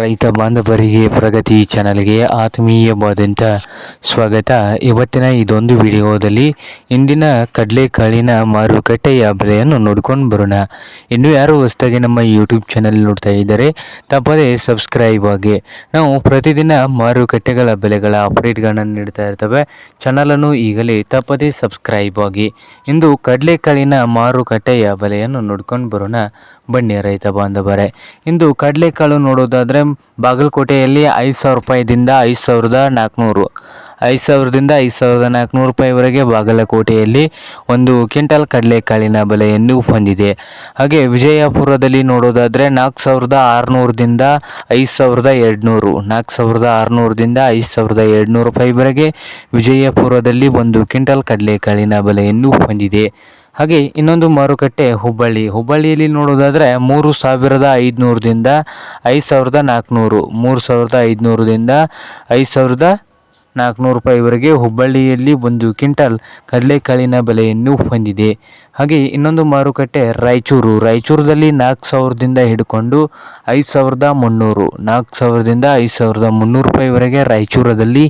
ರೈತ ಬಾಂಧವರಿಗೆ ಪ್ರಗತಿ ಚಾನಲ್ಗೆ ಆತ್ಮೀಯವಾದಂಥ ಸ್ವಾಗತ. ಇವತ್ತಿನ ಇದೊಂದು ವಿಡಿಯೋದಲ್ಲಿ ಇಂದಿನ ಕಡಲೆಕಾಳಿನ ಮಾರುಕಟ್ಟೆಯ ಬೆಲೆಯನ್ನು ನೋಡ್ಕೊಂಡು ಬರೋಣ. ಇನ್ನು ಯಾರು ಹೊಸದಾಗಿ ನಮ್ಮ ಯೂಟ್ಯೂಬ್ ಚಾನಲ್ ನೋಡ್ತಾ ಇದ್ದಾರೆ ತಪ್ಪದೇ ಸಬ್ಸ್ಕ್ರೈಬ್ ಆಗಿ. ನಾವು ಪ್ರತಿದಿನ ಮಾರುಕಟ್ಟೆಗಳ ಬೆಲೆಗಳ ಅಪ್ಡೇಟ್ಗಳನ್ನು ನೀಡ್ತಾ ಇರ್ತವೆ. ಚಾನಲನ್ನು ಈಗಲೇ ತಪ್ಪದೇ ಸಬ್ಸ್ಕ್ರೈಬ್ ಆಗಿ. ಇಂದು ಕಡಲೆಕಾಳಿನ ಮಾರುಕಟ್ಟೆಯ ಬೆಲೆಯನ್ನು ನೋಡ್ಕೊಂಡು ಬರೋಣ ಬನ್ನಿ ರೈತ ಬಾಂಧವರೇ. ಇಂದು ಕಡಲೆಕಾಳು ನೋಡೋದಾದರೆ ಬಾಗಲಕೋಟೆಯಲ್ಲಿ 5,000 ರೂಪಾಯಿದಿಂದ 5,400 5,000ದಿಂದ 5,400 ರೂಪಾಯಿವರೆಗೆ ಬಾಗಲಕೋಟೆಯಲ್ಲಿ ಒಂದು ಕ್ವಿಂಟಲ್ ಕಡಲೆಕಾಳಿನ ಬೆಲೆಯನ್ನು ಹೊಂದಿದೆ. ಹಾಗೆ ವಿಜಯಪುರದಲ್ಲಿ ನೋಡೋದಾದರೆ 4,600ದಿಂದ 5,200 4,600ದಿಂದ 5,200 ರೂಪಾಯಿವರೆಗೆ ವಿಜಯಪುರದಲ್ಲಿ ಒಂದು ಕ್ವಿಂಟಲ್ ಕಡಲೆಕಾಳಿನ ಬೆಲೆಯನ್ನು ಹೊಂದಿದೆ. ಹಾಗೆ ಇನ್ನೊಂದು ಮಾರುಕಟ್ಟೆ ಹುಬ್ಬಳ್ಳಿಯಲ್ಲಿ ನೋಡೋದಾದರೆ 3,500ದಿಂದ 5,400 3,500ದಿಂದ 5,400 ರೂಪಾಯಿವರೆಗೆ ಹುಬ್ಬಳ್ಳಿಯಲ್ಲಿ ಒಂದು ಕ್ವಿಂಟಲ್ ಕಡಲೆಕಾಳಿನ ಬೆಲೆಯನ್ನು ಹೊಂದಿದೆ. ಹಾಗೆ ಇನ್ನೊಂದು ಮಾರುಕಟ್ಟೆ ರಾಯಚೂರದಲ್ಲಿ 4,000ದಿಂದ ಹಿಡ್ಕೊಂಡು 5,300 4,000ದಿಂದ 5,300 ರೂಪಾಯಿವರೆಗೆ ರಾಯಚೂರದಲ್ಲಿ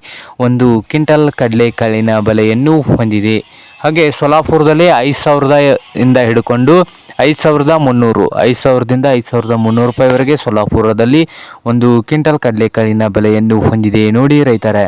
ಒಂದು ಕ್ವಿಂಟಲ್ ಕಡಲೆಕಾಳಿನ ಬೆಲೆಯನ್ನು ಹೊಂದಿದೆ. ಹಾಗೆ ಸೊಲ್ಲಾಪುರದಲ್ಲಿ 5,000ದಿಂದ ಹಿಡ್ಕೊಂಡು 5,300 5,000ದಿಂದ 5,300 ರೂಪಾಯಿವರೆಗೆ ಸೊಲ್ಲಾಪುರದಲ್ಲಿ ಒಂದು ಕ್ವಿಂಟಲ್ ಕಡಲೆಕಾಳಿನ ಬೆಲೆಯನ್ನು ಹೊಂದಿದೆ. ನೋಡಿ ರೈತರೇ.